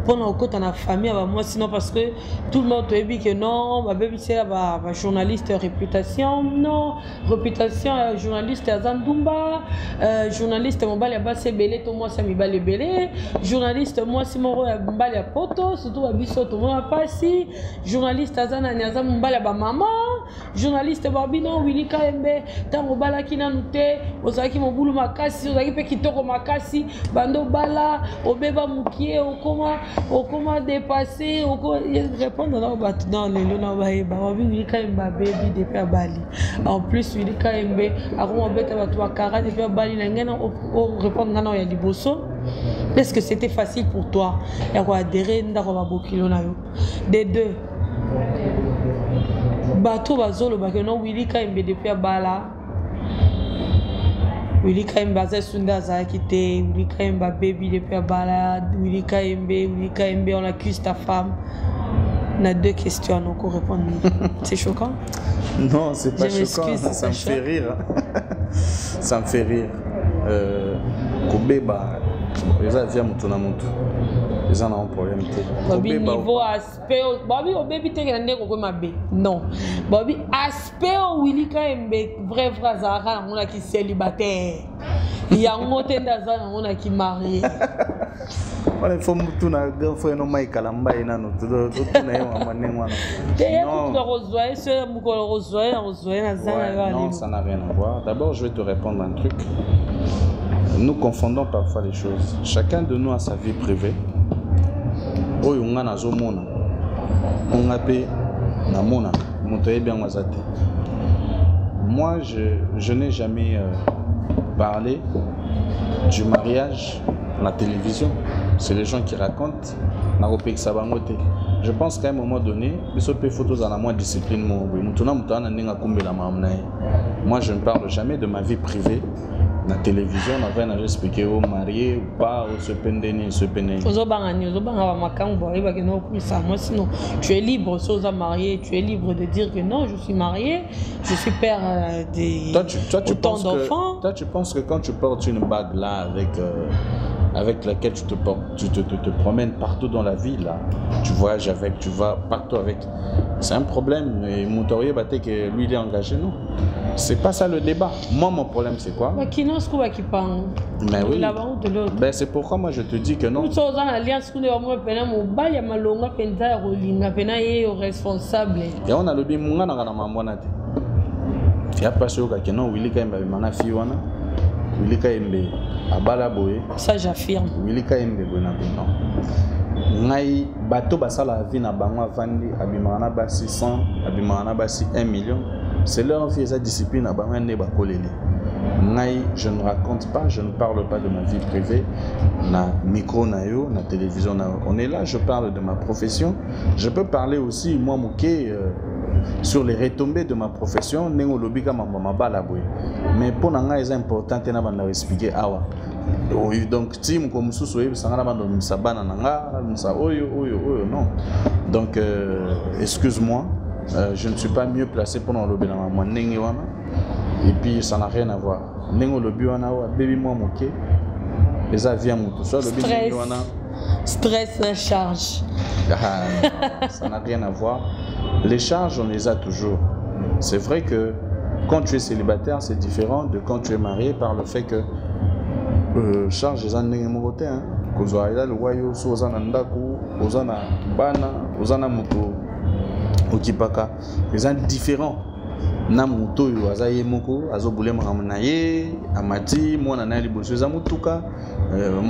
Speaker 2: pendant que tu as la famille moi sinon parce que tout le monde te dit que non c'est la journaliste réputation non réputation journaliste à Zandumba journaliste mon bal à belé tout moi ça mi bal belé journaliste moi c'est mon bal à poto surtout à biso tout moi pas si journaliste à Zana mon bal à maman journaliste babino Willy Kaembe tango bala kina nute ozaki mon boulot makasi ozaki pe kitoko makasi bando bala obeba mukie okoma dépasser répondre dans les lona baeba Willy Kaembe baby depuis à Bali en plus Willy Kaembe akoma beta batu akara depuis à Bali na ngena répondre na ya liboso. Est-ce que c'était facile pour toi ya ko adhérer ndako babokilo na yo des deux bato bazolo bakeno Willy Kaembe depuis à Bala Willy Kaembe a Sunda Zakite, Willy Kaembe baby depuis à Bala, Willy Kaembe on accuse ta femme. On a deux questions donc on répond. C'est choquant?
Speaker 1: Non, c'est pas choquant, ça me fait rire. Ça me fait rire. Kobeba, les a via mutuna mutu. Les gens ont un problème.
Speaker 2: Baby niveau aspect, baby au baby t'es grande comme ma bé. Non, baby aspect Willy Kaembe vrai Zara on a qui célibataire. Il y a un moté d'Azana on a qui marié.
Speaker 1: Il faut que na girlfriend no mai kalamba ina no to na yo manengwa. Non, ça n'a rien à voir. D'abord, je vais te répondre un truc. Nous confondons parfois les choses. Chacun de nous a sa vie privée. Oyo nga na zomona. On a payé na mona. Motoye bien wazate. Moi, je n'ai jamais parlé du mariage à la télévision. C'est les gens qui racontent. je pense qu'à un moment donné, les photos à la moins discipline. Moi, je ne parle jamais de ma vie privée. La télévision, on va expliquer aux mariés ou pas, ou se peiner, se peiner.
Speaker 2: Sinon, tu es libre, sans marié, tu es libre de dire que non, je suis marié, je suis père d'autant d'enfants.
Speaker 1: Toi, tu penses que quand tu portes une bague là avec laquelle tu te promènes partout dans la ville, là, tu voyages avec, tu vas partout avec, c'est un problème. Et Moutorier Baté que lui il est engagé, non? C'est pas ça le débat. Moi, mon problème, c'est quoi?
Speaker 2: Mais oui.
Speaker 1: Ben, c'est pourquoi moi je te dis que non. Et on a le bimunga na mamona te. Tu as passé au cas non, Willy Kaimba mana fiwana. Willy Kaimbe abala boye.
Speaker 2: Ça j'affirme.
Speaker 1: Willy Kaimbe bona non. Ngai bato basala vie na bango vandi abimana ba 600, abimana ba 1 million. C'est leur vie, sa discipline à Bamane Bakolele. Je ne raconte pas, je ne parle pas de ma vie privée. Na micro nayo, na télévision nayo. On est là, je parle de ma profession. Je peux parler aussi, moi, Mouké, sur les retombées de ma profession. Nengo lobika ma balaboué. Mais pour Nanga, c'est important de expliquer awa. Donc, team comme sous-soye, ça n'a pas de sabana nanga, non. Donc, excuse-moi. Je ne suis pas mieux placé pour nous lobby dans ma nengewana. Et puis ça n'a rien à voir. Nengo lobby wana baby moi moké. Les avions tout ça lobby nengewana.
Speaker 2: Stress charge.
Speaker 1: Ça n'a rien à voir. Les charges on les a toujours. C'est vrai que quand tu es célibataire c'est différent de quand tu es marié par le fait que charge les années mokoté hein. Kozoaida le wayo sozana ndaku, ozana bana, ozana moto. Okipaka, les gens différents. Namuto yo azaye moko azobule makamna ye amati mwana na liboso za mutuka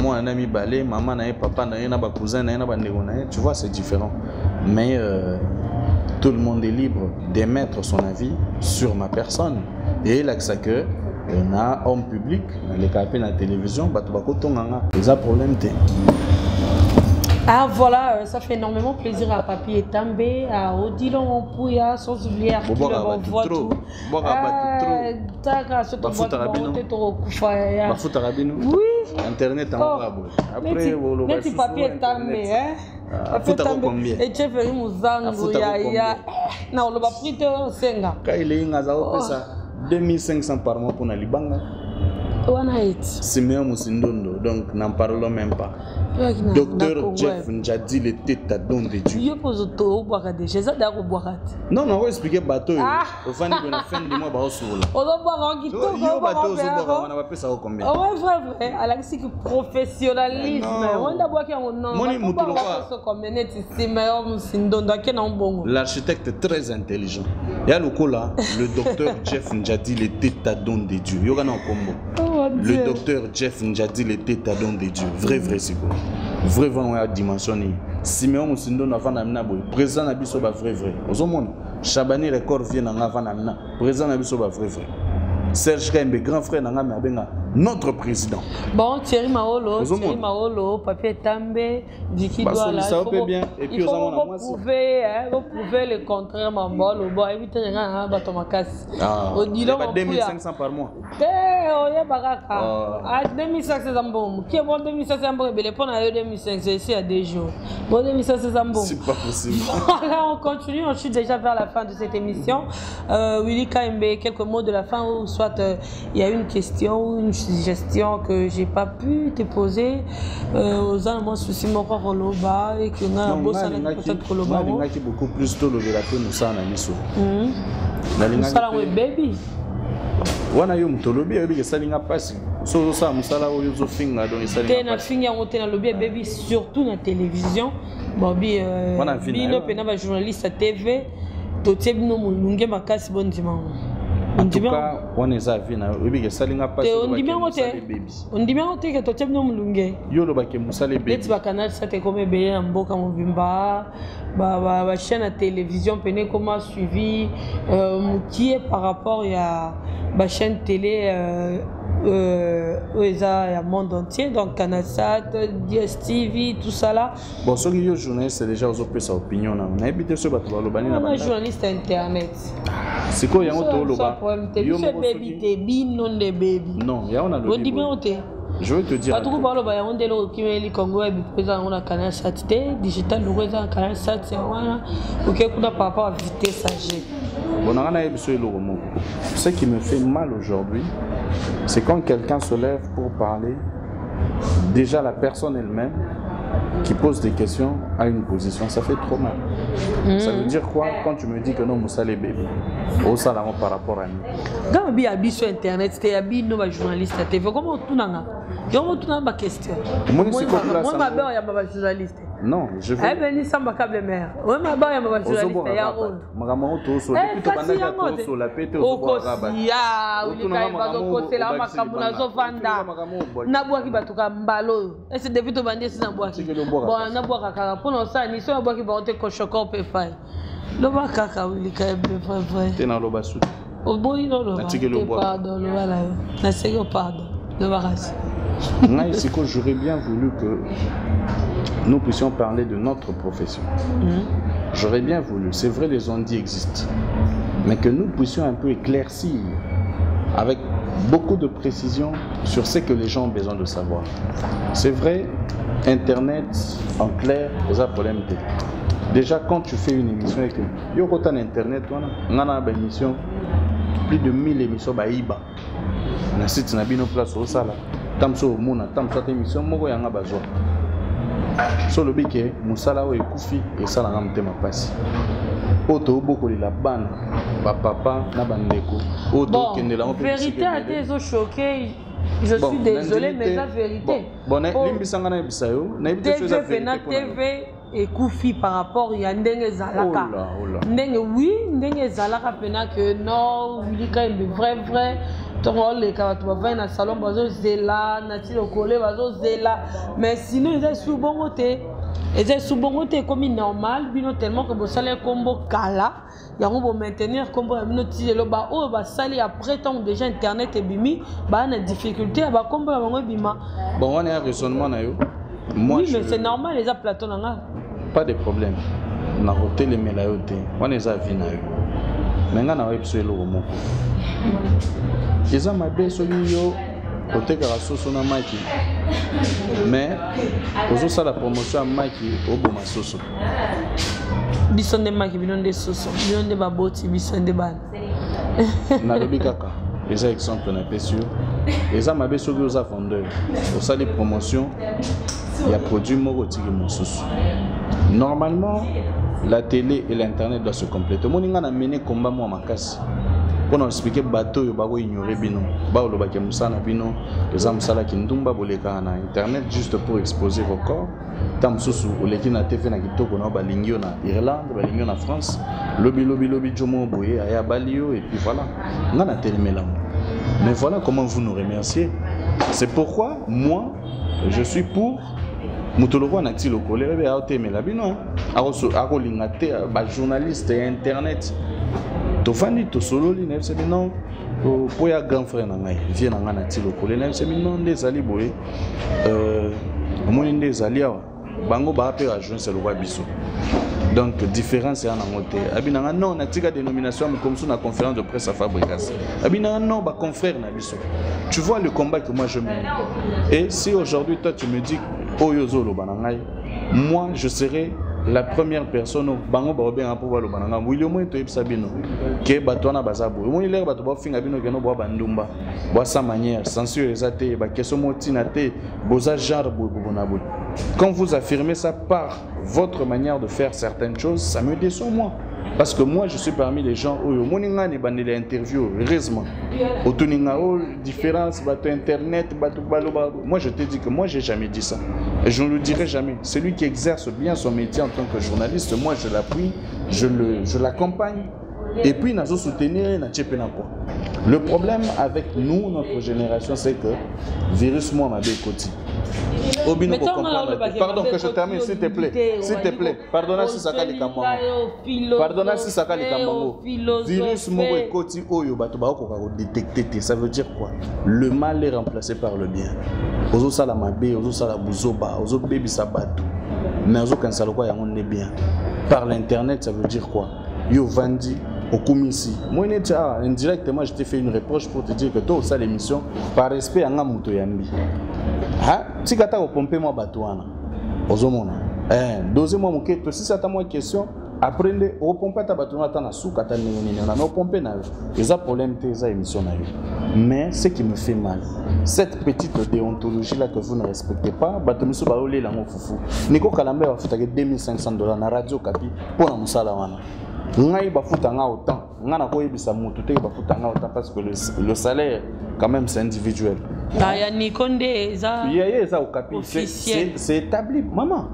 Speaker 1: mwana na mibale maman na ye papa na ye na ba cousin na ye na ba ndeko na ye, tu vois c'est différent. Mais tout le monde est libre d'émettre son avis sur ma personne et là que ça que na homme public na les capés na télévision bato bakotonganga les a problème té.
Speaker 2: Ah voilà, ça fait énormément plaisir à Papi Etambé, à Odilon Ompouya, sans oublier à qui le voit tout. Oui.
Speaker 1: Internet en bravo. Après,
Speaker 2: mais Papi Etambé, hein. Et tu fais une mouzango, ya. Non, le prix de Senga.
Speaker 1: Quand il est en 2500 par mois pour Nalibanga. Siméon Moussindondo, donc n'en parlons même pas. Docteur Jeff Njadi, le tête à don de Dieu. Non, on va expliquer bateau. Au fin du mois, on va pas ça combien.
Speaker 2: Vrai, Alexis, professionnalisme.
Speaker 1: L'architecte est très intelligent. Il y a le cola, le docteur Jeff Njadi, le tête à don de Dieu. Il y a un combo. Le docteur Jeff Njadi, le tête à don de Dieu. Vrai, c'est quoi? Vrai, on a dimensionné. Siméon Moussindo n'a pas d'amna boy. Présent à Bisso, vrai. Aux hommes, Chabani, les corps viennent en avant d'amna. Présent à Bisso, vrai. Serge Kembe, grand frère, notre président.
Speaker 2: Bon, Thierry Maolo, Papi Etambé, Vicky Douala. Il faut prouver le contraire, maman. Bon, évitez de rien, Batomakas.
Speaker 1: Il y a 2500 par mois.
Speaker 2: Il y a Baraka. 2500 c'est un bon. Qui est bon 2500 c'est un bon. Mais les points à 2500 ici à des jours. Bon 2500 c'est un bon.
Speaker 1: C'est pas possible.
Speaker 2: Voilà, on continue. On chute déjà vers la fin de cette émission. Willy Kaimbe, quelques mots de la fin ou soit il y a une question ou une suggestion que j'ai pas pu te poser aux allemands souci mon roloba et que na bossa na peut-être roloba
Speaker 1: moi qui beaucoup plus tôt le vérité nous ça na miso
Speaker 2: ça la baby
Speaker 1: wana yo mutolobi yo bige salinga pasi so ça musala oyo zo finga donc salinga
Speaker 2: na finga on na lobby baby surtout na télévision bobi bino pena ba journaliste à TV to tebino mulunge makasi bon dimanche.
Speaker 1: En tout cas, on est à vie. On dit
Speaker 2: bien que tu as un mulunge.
Speaker 1: Yo lo baké musale bébé.
Speaker 2: Tu vas canal ça te comme bien en boka mobimba. Ba chaîne à télévision peine comment suivi qui est par rapport à la chaîne télé il y a le monde entier, donc Canasat, DSTV, tout ça là.
Speaker 1: Bon, ceux qui sont journalistes, c'est déjà aux sa opinion. On a habité sur Batou Balobani.
Speaker 2: On est journaliste internet.
Speaker 1: C'est quoi, il y a un autre Loba?
Speaker 2: Tu baby, t'es bin, non des baby.
Speaker 1: Non, il y a un autre. Je vais te dire.
Speaker 2: Pas trop parler, il y a un délo qui est le Congo, et puis on a Canal Sat, digital, nous avons Canal Sat, c'est voilà. Ok, on a par rapport à vitesse âgée.
Speaker 1: Bon, ce qui me fait mal aujourd'hui, c'est quand quelqu'un se lève pour parler, déjà la personne elle-même qui pose des questions à une position, ça fait trop mal. Ça veut dire quoi quand tu me dis que non, Moussa les bébés, au salaire par rapport à nous?
Speaker 2: Quand on a sur internet, c'était un journaliste à TV. Comment tu as ma question? Moi, je suis journaliste.
Speaker 1: Non, je veux.
Speaker 2: Eh bien, il semble câble mère. Oui, ma barre, je suis journaliste. Il y a un rôle.
Speaker 1: J'aurais bien voulu que nous puissions parler de notre profession. J'aurais bien voulu, c'est vrai les ondits existent, mais que nous puissions un peu éclaircir avec beaucoup de précision sur ce que les gens ont besoin de savoir. C'est vrai, Internet, en clair, c'est un problème. Déjà, quand tu fais une émission et que il y a autant d'Internet, on a une émission, plus de 1000 émissions, baïba. Na site na bino place au sala. Tamso mona, tamso émission, moko yanga bazwa. So le bike musala o ekufi et sala nga mtema pasi. Oto boko la bana, ba papa na bandeko. Oto kende la
Speaker 2: vérité a été choqué. Je suis désolé mais la vérité.
Speaker 1: Bon, limbisanga na bisayo, na ibite chose
Speaker 2: vérité. TV et Koufi par rapport à Ndenge Zalaka. Ndenge oui, Ndenge Zalaka pena que non, il est vrai. Les caractères dans le salon, zela, nati le collé, zela. Mais sinon ils sont sous bon côté. Ils sont sous bon côté comme normal, bino tellement que vous salez combo kala. Il y a un maintenir combo bino tire le bas oh bah sali après tant déjà internet et bimi, bah on a difficulté à bah combo la bima.
Speaker 1: Bon on est un raisonnement na yo. Moi
Speaker 2: oui mais c'est normal les plateaux là.
Speaker 1: Pas de problème. On a roté les mélayoté. On est à vie na yo. Maintenant on a épsé le mot. Ils ont ma belle solution côté Karasoso na maki. Mais aux autres la promotion à maki au bon masoso.
Speaker 2: Bison de maki, bison de soso, bison de baboti, bison de ban.
Speaker 1: Na lobi kaka. Les exemples na pesio. Les ont ma belle solution aux vendeurs. Au sein des promotions, il y a produit moko tiki mososo. Normalement, la télé et l'internet doivent se compléter. Mon inga na mené combat moi makasi. Pour nous expliquer bateau yo bako ignorer bino ba lo baki musana bino les amsala ki ndumba boleka na internet juste pour exposer vos corps tam susu oleki na TV na kitoko na balingio na Irlande balingio na France lobi jomo boye aya balio et puis voilà nga na telimela. Mais voilà comment vous nous remerciez. C'est pourquoi moi je suis pour Mutoloko na ti lokole be a temela bino ako lingate ba journaliste internet. Tofani to solo li na c'est non pour ya grand frère na ngai vient na ngana ti lokole na c'est non des ali boye moni des ali awa bango ba apela joindre c'est le roi biso. Donc différence en angote abinanga non na tika dénomination comme ça na conférence de presse à fabrication abinanga non ba confrère na biso. Tu vois le combat que moi je mène et si aujourd'hui toi tu me dis oyozolo banangai moi je serai la première personne au bango ba bien pour voir le bananga William to ibsabino ke batona bazabo moni lere bato ba finga bino keno bo bandumba bo sa manière censure ezate ba keso motina te boza genre bonabo. Quand vous affirmez ça par votre manière de faire certaines choses, ça me déçoit moi. Parce que moi, je suis parmi les gens où les interviews, heureusement. Différence, internet, moi je te dis que moi, je n'ai jamais dit ça. Et je ne le dirai jamais. Celui qui exerce bien son métier en tant que journaliste, moi je l'appuie, je l'accompagne. Et puis, nous soutenir le problème avec nous, notre génération, c'est que virus, moi, m'a bécoté. Obino
Speaker 2: Mais
Speaker 1: comprendre. Pardon que je termine, s'il te plaît. S'il te plaît. Pardonnez si ça les kamango. Pardonnez si ça les kamango. Virus moko ekoti oyo bato ba ko détecter. Ça veut dire quoi? Le mal est remplacé par le bien. Ozo sala mabe, ozo sala buzoba, ozo baby sabato. Mais ozo kansala quoi yango ne bien. Par l'internet, ça veut dire quoi? Yo vandi au commissi. Moi indirectement je t'ai fait une reproche pour te dire que toi ça l'émission par respect à nga muto yambi. Ha, tikata ko pomper moi batouana. Ozomona. Deuxièmement mon que si ça t'a moi question, apprenez au pomper ta batouana ta na souka ta nini on a pomper na. Eza problème te eza émission na yo. Mais ce qui me fait mal, cette petite déontologie là que vous ne respectez pas, batomiso ba olé la mo fufu. Niko Kalambe va futa $2500 na radio Kapi pour na musala wana. Ngai bafutanga autant ngana ko yebisa mutu te bafutanga autant parce que le salaire quand même c'est individuel.
Speaker 2: Ya Nikonde eza
Speaker 1: eza au Kapi c'est établi maman.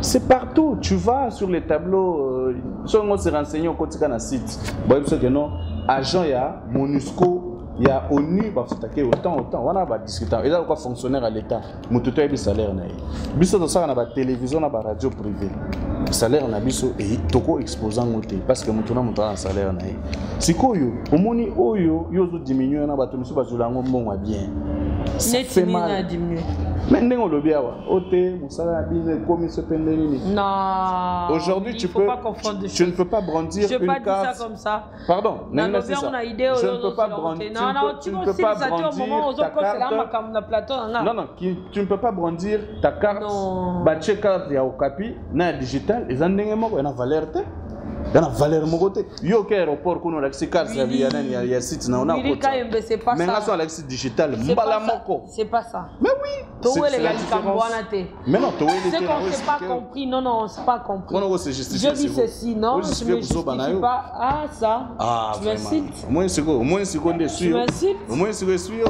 Speaker 1: C'est partout, tu vas sur les tableaux sur on se renseigner au quotidien na site. Bon parce que non agent ya MONUSCO il y a ONU bafutake autant on va discuter et là quoi fonctionnaire à l'état mutu te yebi salaire na biso to saka na ba télévision na ba radio privée. Salaire na biso et toko exposant ngote parce que mutuna mutana salaire na ye sikoyo omoni oyo yozo diminuer na bato miso bazulango mbongo bien ça fait mal mais ndengo lobia wa ote musala bise comme ce pendeni
Speaker 2: non
Speaker 1: aujourd'hui tu ne peux pas brandir une carte. Je pas dit
Speaker 2: ça comme ça
Speaker 1: pardon
Speaker 2: je ne peux pas brandir tu ne peux pas brandir non tu ne peux pas brandir ta carte batche carte ya Okapi na digital et ça ndenge moko na valeur te na valeur moko te yo ke aéroport kuno la carte ya vianani ya site na ona ko mais nga so la site digital mbala moko c'est pas ça
Speaker 1: mais oui
Speaker 2: c'est la différence
Speaker 1: mais non toi
Speaker 2: c'est qu'on s'est pas compris non on s'est pas compris je dis ceci non je me justifie pas ça tu m'insultes
Speaker 1: moi c'est quoi dessus moi c'est quoi dessus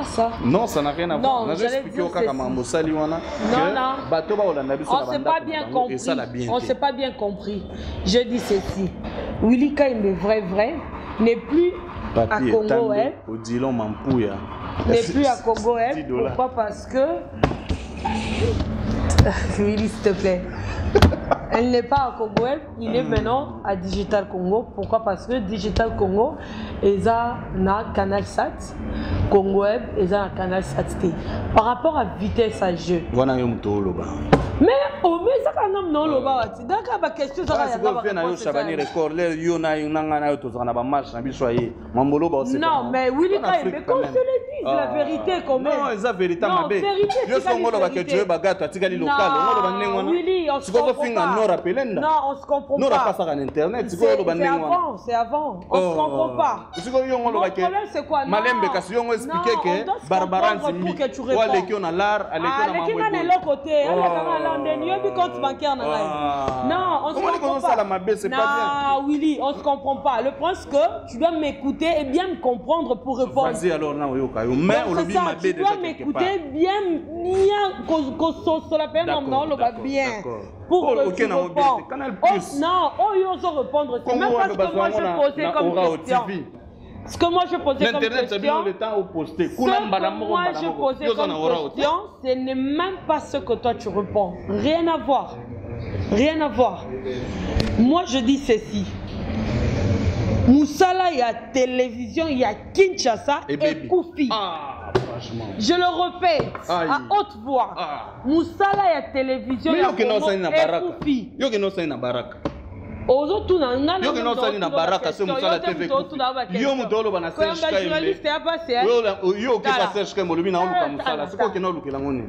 Speaker 2: ça.
Speaker 1: Non, ça n'a rien à voir. On s'est
Speaker 2: pas bien compris. On s'est pas bien compris. Je dis ceci. Willy Kaimbe vrai n'est plus à Congo Web. N'est plus à Congo Web. Pourquoi? Parce que Willy, s'il te plaît. Elle n'est pas à Congo Web, il est maintenant à Digital Congo. Pourquoi? Parce que Digital Congo est un canal SAT. Congo Web est un canal SAT. Par rapport à vitesse à jeu. Mais au mieux, ça quand même non le bas. Donc la question ça va. Non, mais Willy Kaimbe, qu'on se le dise la vérité quand même.
Speaker 1: Non, c'est la vérité ma belle. Yo son ngolo ba que tu veux baga toi tikali local, ngolo ba nengwana.
Speaker 2: Willy, on se comprend pas. Non, on se comprend pas.
Speaker 1: Non, pas ça en internet, c'est ngolo ba nengwana.
Speaker 2: C'est avant. On se comprend pas.
Speaker 1: C'est quoi yo ngolo ba que
Speaker 2: c'est quoi?
Speaker 1: Malembe kasi yo expliquer que Barbara Nzimbi wa leki na lar, aleki na
Speaker 2: mambo. L'autre côté, elle est dans l'Andeni, yo bi compte bancaire na ngai. Non, on se comprend pas.
Speaker 1: Ça la mabe, c'est pas bien.
Speaker 2: Non, Willy, on se comprend pas. Le point c'est que tu dois m'écouter et bien me comprendre pour répondre.
Speaker 1: Vas-y alors là yo kayo. Mais
Speaker 2: tu dois m'écouter bien qu'on se la peine non le va bien. Pour que tu répondes. Non, ils ont répondre. C'est même pas ce que moi je posais comme question. Ce que moi je posais comme question, ce n'est même pas ce que toi tu réponds. Rien à voir. Rien à voir. Moi je dis ceci. Moussala, il y a télévision, il y a Kinshasa et Koufi. Je le répète à haute voix. Moussala, il y a télévision, il y a Koufi. Ozo tuna ngana
Speaker 1: yo keno sali na baraka se musala TV yo mudolo bana search ka
Speaker 2: journaliste ya passé
Speaker 1: yo ke pa search ka molubi na oluka musala siko keno lukela ngoni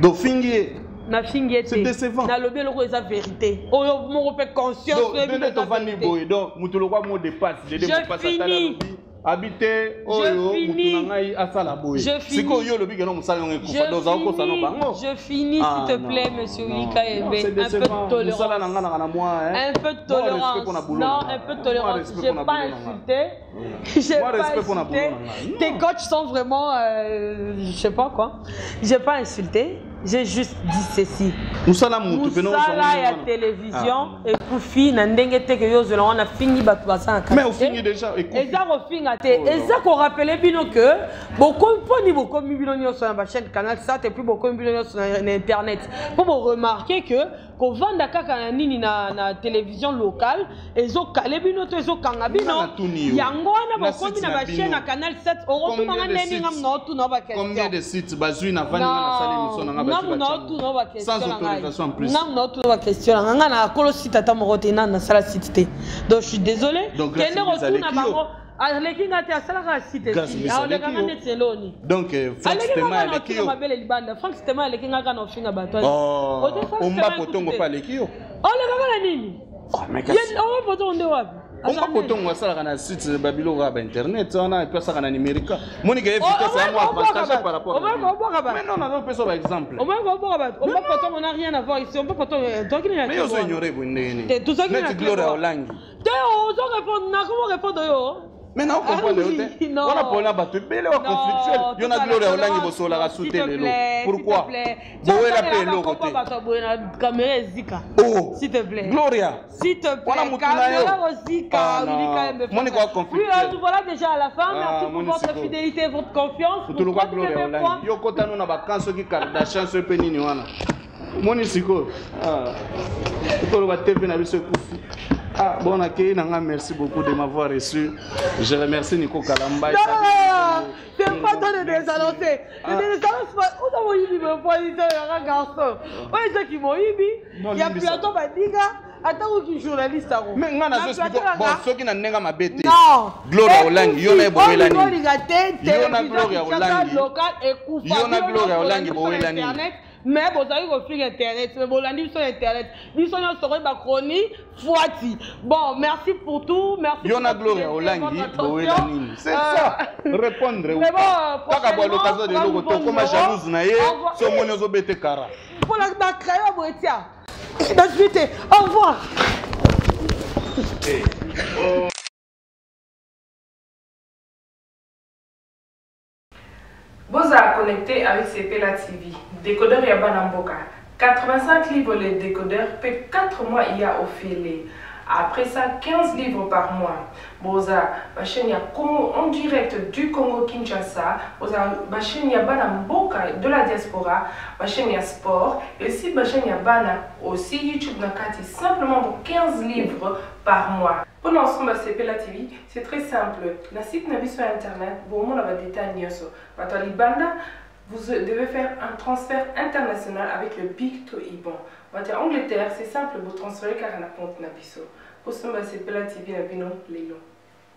Speaker 1: do fingi
Speaker 2: na fingi
Speaker 1: c'est décevant
Speaker 2: na lobi loko eza vérité oyo mo repé conscience
Speaker 1: de to fani boy donc mutulo kwa mo dépasse de dépasse ta lobi habiter oyo mutunangai asala boy siko yo lobi keno musala ngé kufa doza ko sano bango
Speaker 2: je finis s'il te plaît monsieur Willy Kaimbe un peu de tolérance un peu de tolérance non un peu de tolérance j'ai pas insulté tes coachs sont vraiment je sais pas quoi j'ai pas insulté j'ai juste dit ceci.
Speaker 1: Musala mutu
Speaker 2: ya télévision et kufi na ndenge te que yo zela on a fini batu basa.
Speaker 1: Mais au fini déjà
Speaker 2: et ça refinga te et ça qu'on rappelait bino que beaucoup poni beaucoup bino sur la chaîne canal ça et puis beaucoup bino sur internet pour remarquer que qu'on vend kaka na nini na télévision locale ezo kale bino to ezo kanga bino yango na beaucoup na ba chaîne na canal 7 euro tout na ndeni ngam no tout na ba question.
Speaker 1: Combien de sites bazui na vandi na sala émission na ba sans autorisation en plus.
Speaker 2: Non, tout la question. On a un site à Tamorote, on a un site. Donc je suis désolé.
Speaker 1: Donc
Speaker 2: quel est retour na bango? Aleki ngati asala ka site. Alors le ganga netseloni.
Speaker 1: Donc Frank Stema aleki yo.
Speaker 2: Frank Stema aleki ngaka na ofinga bato.
Speaker 1: Oh, on m'a potongo pa aleki yo.
Speaker 2: Oh le ganga na nini?
Speaker 1: Oh mais
Speaker 2: qu'est-ce? On va potongo nde wapi?
Speaker 1: On m'a potongo asala na site babilo raba internet, on a pesa kana numérique. Monika efficace à moi avantage par rapport. Mais non, non, on peut ça par exemple.
Speaker 2: On va potongo on n'a rien à voir ici. On peut potongo
Speaker 1: mais yo so ignorer bondeni.
Speaker 2: Tout ça qui
Speaker 1: na gloire olangi.
Speaker 2: Te ozo répondre na comment répondre yo?
Speaker 1: Mais non, on comprend le
Speaker 2: non.
Speaker 1: On a pour la battu, mais le conflictuel. Il y en a gloire au langue pour sola la soutenir le lot. Pourquoi? Boé la paix le côté.
Speaker 2: Caméra zika.
Speaker 1: Oh,
Speaker 2: s'il te plaît.
Speaker 1: Gloria.
Speaker 2: S'il te plaît. Caméra zika.
Speaker 1: Mon est quoi conflictuel?
Speaker 2: Oui, voilà déjà à la fin. Merci pour votre fidélité et votre confiance.
Speaker 1: Tout le monde gloria au langue. Yo kota nous na vacances qui Kardashian ce penini wana. Mon isiko. Ah. Tout le monde TV na biso kufi. Ah, bon accueil, merci beaucoup de m'avoir reçu. Je remercie Nico Kalamba.
Speaker 2: Non, c'est pas toi de désannoncer. Le désannonce, où t'as eu le producteur et un garçon? Oui, ceux qui m'ont eu, il y a plateau Badiga. Attends, qui journaliste à vous.
Speaker 1: Mais on a juste bon, ceux qui n'ont pas bête.
Speaker 2: Non.
Speaker 1: Gloria Olangi, il y en a beaucoup
Speaker 2: Olangi.
Speaker 1: Il y en a Gloria Olangi. Il y en a Gloria Olangi, Olangi.
Speaker 2: Mais vous avez refusé Internet, mais vous l'avez sur Internet. Nous sommes sur ma chronique, Fouati. Bon, merci pour tout. Merci.
Speaker 1: Il y en a Gloria Olangi, Olangi. C'est ça. Répondre.
Speaker 2: Mais bon,
Speaker 1: quand on a l'occasion de nous retrouver comme jalouse naïe, sur mon ozo bête cara.
Speaker 2: Pour la créer à Boetia. Au revoir.
Speaker 4: Vous êtes connecté avec CPLA TV. Décodeur Yabanamboka. 85 livres les décodeurs, peut 4 mois il y a au filet. Après ça, 15 livres par mois. Boza, ma chaîne en direct du Congo Kinshasa. Boza, ma chaîne Yabanamboka de la diaspora. Ma chaîne sport. Et aussi ma chaîne Yabana aussi YouTube Nakati. Simplement pour 15 livres par mois. Pour l'ensemble de CPLA TV, c'est très simple. La site n'a sur internet. Bon, on a des détails. Vous devez faire un transfert international avec le Big to Iban. En Angleterre, c'est simple, vous transférez car on a compte Nabiso. Pour ce moment, c'est CPLA TV,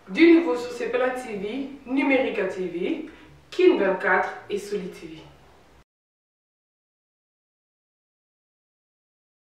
Speaker 4: du nouveau sur CPLA TV, Numérica TV, Kin 24 et Soli TV.